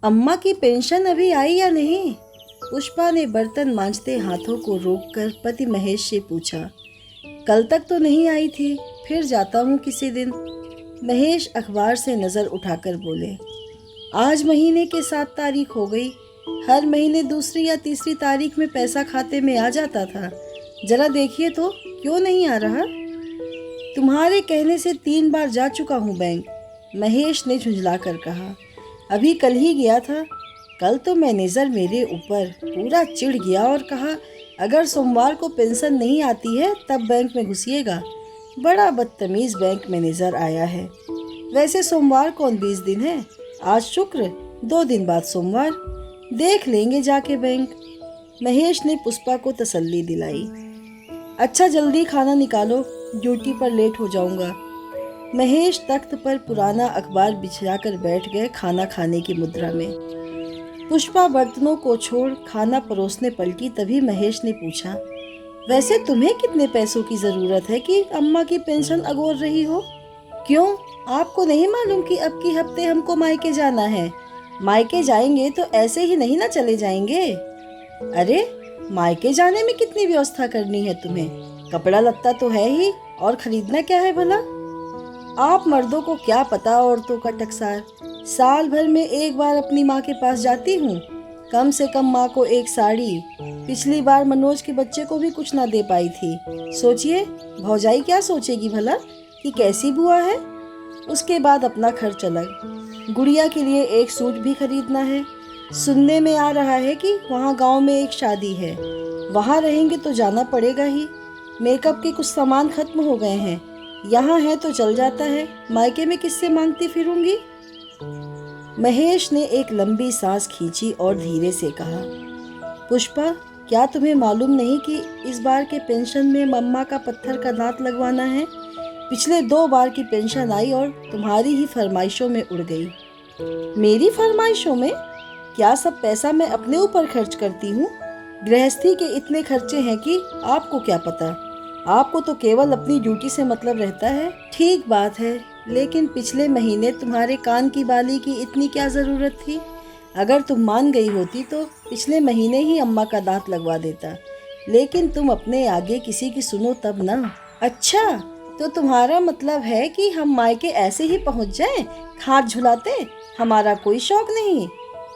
अम्मा की पेंशन अभी आई या नहीं? पुष्पा ने बर्तन मांजते हाथों को रोककर पति महेश से पूछा। कल तक तो नहीं आई थी, फिर जाता हूँ किसी दिन। महेश अखबार से नज़र उठाकर बोले। आज महीने के 7 तारीख हो गई। हर महीने दूसरी या तीसरी तारीख में पैसा खाते में आ जाता था। जरा देखिए तो क्यों नहीं आ रहा? तुम्हारे कहने से 3 बार जा चुका हूँ बैंक, महेश ने झुंझलाकर कहा। अभी कल ही गया था। कल तो मैनेजर मेरे ऊपर पूरा चिढ़ गया और कहा अगर सोमवार को पेंशन नहीं आती है तब बैंक में घुसिएगा। बड़ा बदतमीज़ बैंक मैनेजर आया है। वैसे सोमवार कौन 20 दिन है? आज शुक्र, 2 दिन बाद सोमवार। देख लेंगे जाके बैंक। महेश ने पुष्पा को तसल्ली दिलाई। अच्छा जल्दी खाना निकालो, ड्यूटी पर लेट हो जाऊंगा। महेश तख्त पर पुराना अखबार बिछाकर बैठ गए खाना खाने की मुद्रा में। पुष्पा बर्तनों को छोड़ खाना परोसने पलटी तभी महेश ने पूछा, वैसे तुम्हें कितने पैसों की ज़रूरत है कि अम्मा की पेंशन अगोर रही हो? क्यों, आपको नहीं मालूम कि अब की हफ्ते हमको मायके जाना है? मायके जाएंगे तो ऐसे ही नहीं ना चले जाएंगे। अरे मायके जाने में कितनी व्यवस्था करनी है तुम्हें? कपड़ा लत्ता तो है ही, और खरीदना क्या है भला? आप मर्दों को क्या पता औरतों का टकसार। साल भर में एक बार अपनी माँ के पास जाती हूँ। कम से कम माँ को एक साड़ी। पिछली बार मनोज के बच्चे को भी कुछ ना दे पाई थी। सोचिए भौजाई क्या सोचेगी भला कि कैसी बुआ है। उसके बाद अपना खर्च अलग। गुड़िया के लिए एक सूट भी खरीदना है। सुनने में आ रहा है कि वहाँ गांव में एक शादी है। वहाँ रहेंगे तो जाना पड़ेगा ही। मेकअप के कुछ सामान खत्म हो गए हैं। यहाँ है तो चल जाता है, मायके में किससे मांगती फिरूंगी? महेश ने एक लंबी सांस खींची और धीरे से कहा, पुष्पा क्या तुम्हें मालूम नहीं कि इस बार के पेंशन में मम्मा का पत्थर का दांत लगवाना है? पिछले 2 बार की पेंशन आई और तुम्हारी ही फरमाइशों में उड़ गई। मेरी फरमाइशों में? क्या सब पैसा मैं अपने ऊपर खर्च करती हूँ? गृहस्थी के इतने खर्चे हैं कि आपको क्या पता। आपको तो केवल अपनी ड्यूटी से मतलब रहता है। ठीक बात है, लेकिन पिछले महीने तुम्हारे कान की बाली की इतनी क्या ज़रूरत थी? अगर तुम मान गई होती तो पिछले महीने ही अम्मा का दांत लगवा देता। लेकिन तुम अपने आगे किसी की सुनो तब ना। अच्छा, तो तुम्हारा मतलब है कि हम मायके ऐसे ही पहुंच जाएं, खाट झुलाते? हमारा कोई शौक नहीं।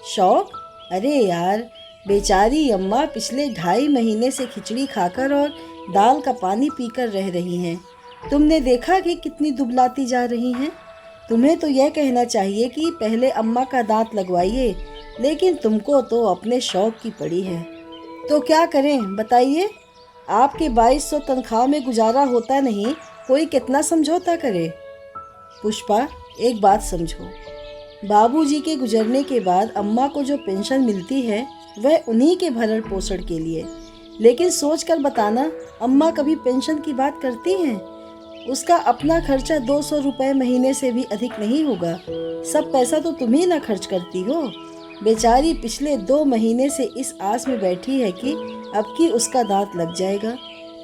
शौक? अरे यार, बेचारी अम्मा पिछले 2.5 महीने से खिचड़ी खाकर और दाल का पानी पीकर रह रही हैं। तुमने देखा कि कितनी दुबलाती जा रही हैं? तुम्हें तो यह कहना चाहिए कि पहले अम्मा का दांत लगवाइए, लेकिन तुमको तो अपने शौक की पड़ी है। तो क्या करें बताइए? आपके 2200 तनख्वाह में गुजारा होता नहीं, कोई कितना समझौता करे? पुष्पा एक बात समझो, बाबूजी के गुजरने के बाद अम्मा को जो पेंशन मिलती है वह उन्हीं के भरण पोषण के लिए। लेकिन सोच कर बताना, अम्मा कभी पेंशन की बात करती हैं? उसका अपना खर्चा 200 रुपये महीने से भी अधिक नहीं होगा। सब पैसा तो तुम ही ना खर्च करती हो। बेचारी पिछले 2 महीने से इस आस में बैठी है कि अब की उसका दांत लग जाएगा।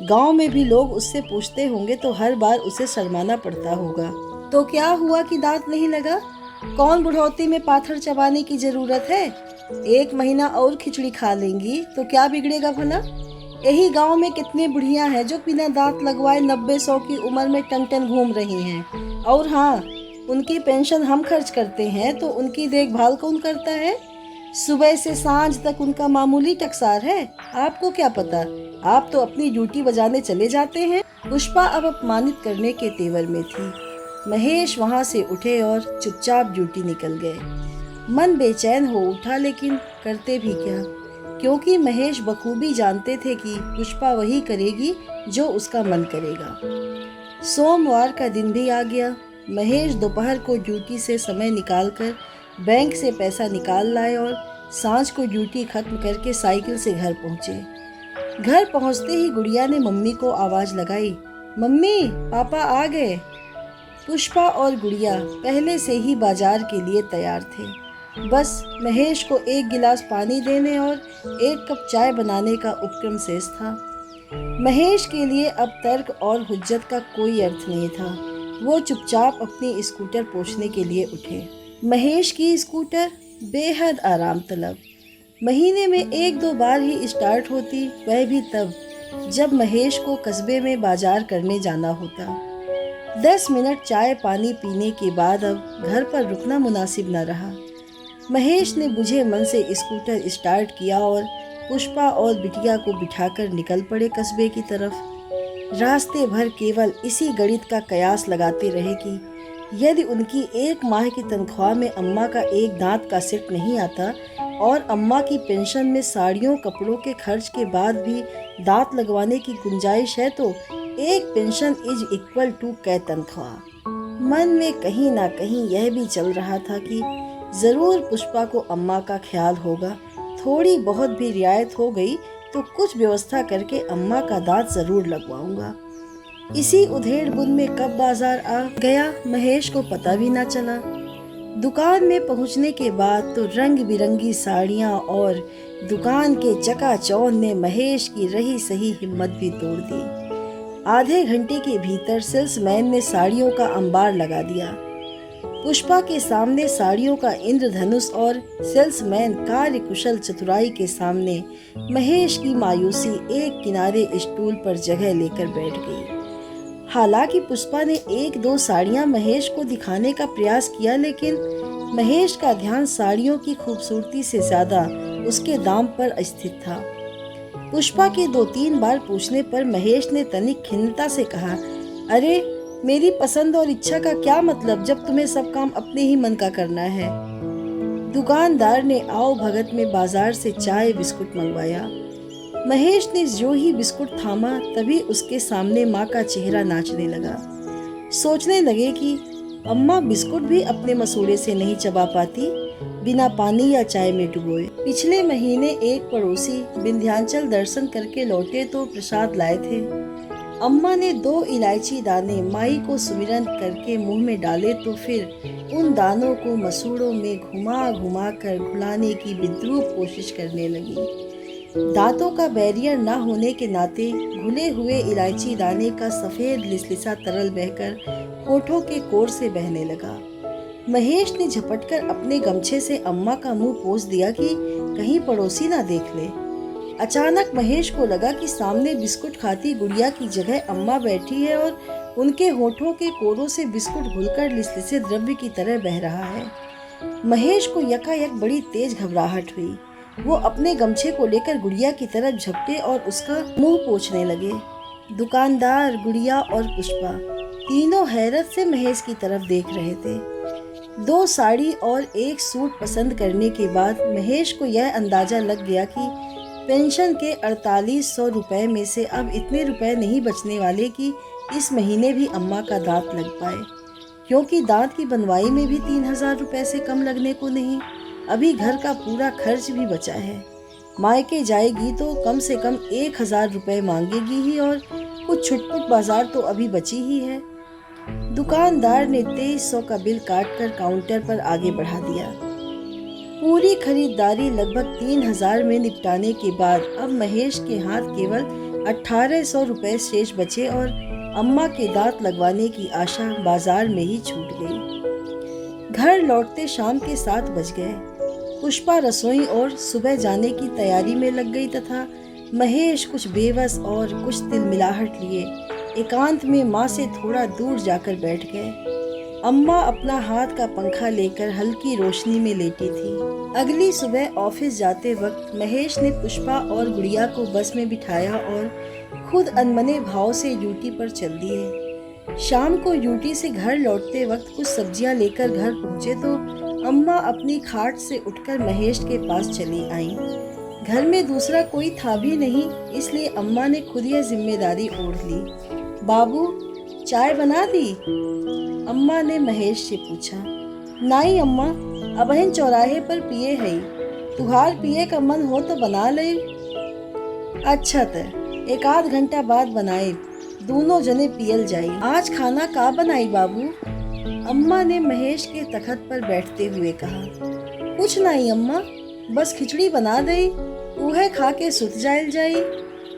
गांव में भी लोग उससे पूछते होंगे तो हर बार उसे शर्माना पड़ता होगा। तो क्या हुआ कि दांत नहीं लगा? कौन बुढ़ौती में पाथर चबाने की जरूरत है? 1 महीना और खिचड़ी खा लेंगी तो क्या बिगड़ेगा भला? यही गांव में कितनी बुढ़ियां हैं जो बिना दांत लगवाए 90-100 की उम्र में टन टन घूम रही हैं। और हाँ, उनकी पेंशन हम खर्च करते हैं तो उनकी देखभाल कौन करता है? सुबह से सांझ तक उनका मामूली टकसार है। आपको क्या पता, आप तो अपनी ड्यूटी बजाने चले जाते हैं। पुष्पा अब अपमानित करने के तेवर में थी। महेश वहाँ से उठे और चुपचाप ड्यूटी निकल गए। मन बेचैन हो उठा, लेकिन करते भी क्या, क्योंकि महेश बखूबी जानते थे कि पुष्पा वही करेगी जो उसका मन करेगा। सोमवार का दिन भी आ गया। महेश दोपहर को ड्यूटी से समय निकालकर बैंक से पैसा निकाल लाए और सांझ को ड्यूटी खत्म करके साइकिल से घर पहुँचे। घर पहुँचते ही गुड़िया ने मम्मी को आवाज़ लगाई, मम्मी पापा आ गए। पुष्पा और गुड़िया पहले से ही बाजार के लिए तैयार थे। बस महेश को 1 गिलास पानी देने और 1 कप चाय बनाने का उपक्रम शेष था। महेश के लिए अब तर्क और हुज्जत का कोई अर्थ नहीं था। वो चुपचाप अपनी स्कूटर पोंछने के लिए उठे। महेश की स्कूटर बेहद आराम तलब। महीने में 1-2 बार ही स्टार्ट होती, वह भी तब जब महेश को कस्बे में बाजार करने जाना होता। 10 मिनट चाय पानी पीने के बाद अब घर पर रुकना मुनासिब न रहा। महेश ने बुझे मन से स्कूटर स्टार्ट किया और पुष्पा और बिटिया को बिठाकर निकल पड़े कस्बे की तरफ। रास्ते भर केवल इसी गणित का कयास लगाते रहे कि यदि उनकी 1 माह की तनख्वाह में अम्मा का एक दांत का सेट नहीं आता और अम्मा की पेंशन में साड़ियों कपड़ों के खर्च के बाद भी दांत लगवाने की गुंजाइश है तो एक पेंशन इज इक्वल टू कै तनख्वाह। मन में कहीं ना कहीं यह भी चल रहा था कि ज़रूर पुष्पा को अम्मा का ख्याल होगा, थोड़ी बहुत भी रियायत हो गई तो कुछ व्यवस्था करके अम्मा का दांत ज़रूर लगवाऊंगा। इसी उधेड़-बुन में कब बाजार आ गया महेश को पता भी ना चला। दुकान में पहुंचने के बाद तो रंग बिरंगी साड़ियां और दुकान के चकाचौंध ने महेश की रही सही हिम्मत भी तोड़ दी। आधे घंटे के भीतर सेल्समैन ने साड़ियों का अंबार लगा दिया। पुष्पा के सामने साड़ियों का इंद्रधनुष और सेल्समैन कार्य कुशल चतुराई के सामने महेश की मायूसी एक किनारे स्टूल पर जगह लेकर बैठ गई। हालांकि पुष्पा ने 1-2 साड़ियां महेश को दिखाने का प्रयास किया, लेकिन महेश का ध्यान साड़ियों की खूबसूरती से ज्यादा उसके दाम पर स्थित था। पुष्पा के 2-3 बार पूछने पर महेश ने तनिक खिन्नता से कहा, अरे मेरी पसंद और इच्छा का क्या मतलब जब तुम्हें सब काम अपने ही मन का करना है। दुकानदार ने आओ भगत में बाजार से चाय बिस्कुट मंगवाया। महेश ने जो ही बिस्कुट थामा तभी उसके सामने माँ का चेहरा नाचने लगा। सोचने लगे कि अम्मा बिस्कुट भी अपने मसूड़े से नहीं चबा पाती बिना पानी या चाय में डुबोए। पिछले महीने एक पड़ोसी विंध्याचल दर्शन करके लौटे तो प्रसाद लाए थे। अम्मा ने 2 इलायची दाने माई को सुमिरन करके मुंह में डाले तो फिर उन दानों को मसूड़ों में घुमा घुमा कर घुलाने की विद्रूप कोशिश करने लगी। दांतों का बैरियर ना होने के नाते घुले हुए इलायची दाने का सफेद लिसलिसा तरल बहकर होठों के कोर से बहने लगा। महेश ने झपटकर अपने गमछे से अम्मा का मुंह पोंछ दिया कि कहीं पड़ोसी ना देख ले। अचानक महेश को लगा कि सामने बिस्कुट खाती गुड़िया की जगह अम्मा बैठी है और उनके होठों के कोरों से बिस्कुट घुलकर लिसलिसे द्रव्य की तरह बह रहा है। महेश को यकायक बड़ी तेज घबराहट हुई। वो अपने गमछे को लेकर गुड़िया की तरफ झपटे और उसका मुंह पोंछने लगे। दुकानदार, गुड़िया और पुष्पा तीनों हैरत से महेश की तरफ देख रहे थे। 2 साड़ी और 1 सूट पसंद करने के बाद महेश को यह अंदाजा लग गया कि पेंशन के 4800 रुपए में से अब इतने रुपए नहीं बचने वाले कि इस महीने भी अम्मा का दांत लग पाए, क्योंकि दांत की बनवाई में भी 3000 रुपए से कम लगने को नहीं। अभी घर का पूरा खर्च भी बचा है। मायके जाएगी तो कम से कम 1000 रुपए मांगेगी ही और कुछ छुटपुट बाजार तो अभी बची ही है। दुकानदार ने 2300 का बिल काटकर काउंटर पर आगे बढ़ा दिया। पूरी खरीदारी लगभग 3000 में निपटाने के बाद अब महेश के हाथ केवल 1800 रुपए शेष बचे और अम्मा के दांत लगवाने की आशा बाजार में ही छूट गई। घर लौटते शाम के 7 बज गए। पुष्पा रसोई और सुबह जाने की तैयारी में लग गई तथा महेश कुछ बेबस और कुछ तिलमिलाहट लिए एकांत में माँ से थोड़ा दूर जाकर बैठ गए। अम्मा अपना हाथ का पंखा लेकर हल्की रोशनी में लेटी थी। अगली सुबह ऑफिस जाते वक्त महेश ने पुष्पा और गुड़िया को बस में बिठाया और खुद अनमने भाव से यूटी पर चल दिए। शाम को यूटी से घर लौटते वक्त कुछ सब्जियां लेकर घर पहुंचे तो अम्मा अपनी खाट से उठकर महेश के पास चली आईं। घर में दूसरा कोई था भी नहीं, इसलिए अम्मा ने खुद यह जिम्मेदारी ओढ़ ली। बाबू चाय बना दी? अम्मा ने महेश से पूछा। नहीं अम्मा, अबहिन चौराहे पर पिए है, तुहार पिए का मन हो तो बना ले। अच्छा त 1 घंटा बाद बनाए, दोनों जने पियल जाई। आज खाना का बनाई बाबू? अम्मा ने महेश के तखत पर बैठते हुए कहा। कुछ नहीं अम्मा, बस खिचड़ी बना दई, उहे खा के सुत जाइल जाई।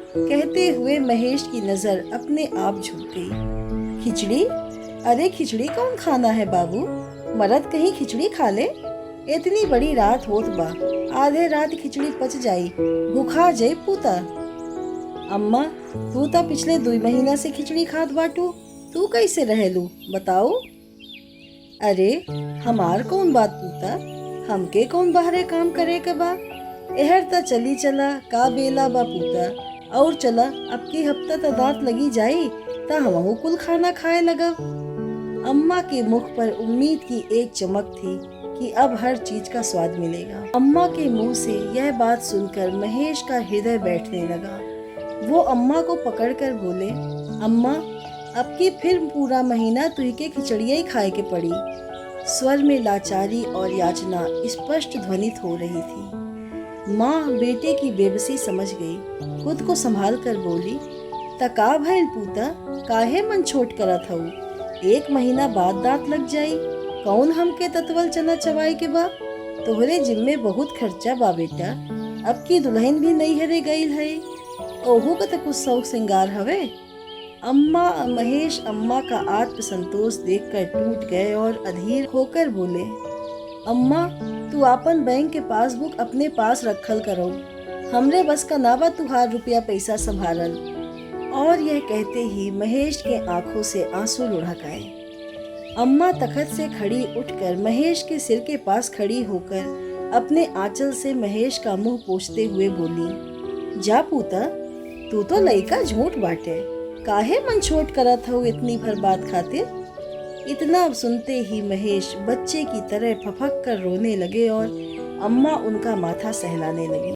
कहते हुए महेश की नजर अपने आप झुक गई। खिचड़ी? अरे खिचड़ी कौन खाना है बाबू, मर्द कहीं खिचड़ी खा ले? इतनी बड़ी रात होत बा, आधे रात खिचड़ी पच जाई, भूखा जाई पूता। अम्मा, तू तो पिछले 2 महीना से खिचड़ी खात बाटू, तू कैसे रहेलू बताओ। अरे हमार कौन बात पूता, हमके कौन बाहरे काम करे के बा। एहर त चली चला का बेला बा पूता, और चला अब की हफ्ता त दांत लगी जाई त हमहू कुल खाना खाए लगा। अम्मा के मुख पर उम्मीद की एक चमक थी कि अब हर चीज का स्वाद मिलेगा। अम्मा के मुंह से यह बात सुनकर महेश का हृदय बैठने लगा। वो अम्मा को पकड़कर बोले, अम्मा अब की फिर पूरा महीना तुझके खिचड़िया ही खाए के पड़ी। स्वर में लाचारी और याचना स्पष्ट ध्वनित हो रही थी। माँ बेटे की बेबसी समझ गई, खुद को संभाल कर बोली, तका भइल पूता, काहे मन छोट करत हऊ। 1 महीना बाद दांत लग जाई, कौन हमके ततवल चना चबाई के बा। तोहरे जिम्मे बहुत खर्चा बा बेटा, अब की दुल्हन भी नहीं हरे गईल है, ओहू का तो कुछ शौक श्रृंगार हवे। अम्मा महेश अम्मा का आत्मसंतोष देखकर टूट गए और अधीर होकर बोले, अम्मा तू आपन बैंक के पासबुक अपने पास रखल करो, हमरे बस का नावा तुहार रुपया पैसा संभालल। और यह कहते ही महेश के आंखों से आंसू लुढ़क आए। अम्मा तखत से खड़ी उठकर महेश के सिर के पास खड़ी होकर अपने आंचल से महेश का मुंह पोंछते हुए बोली, जा पूता, तू तो लइका झूठ बाटे, काहे मन छोट करत हऊ इतनी भर बात खातिर। इतना सुनते ही महेश बच्चे की तरह फफक कर रोने लगे और अम्मा उनका माथा सहलाने लगी।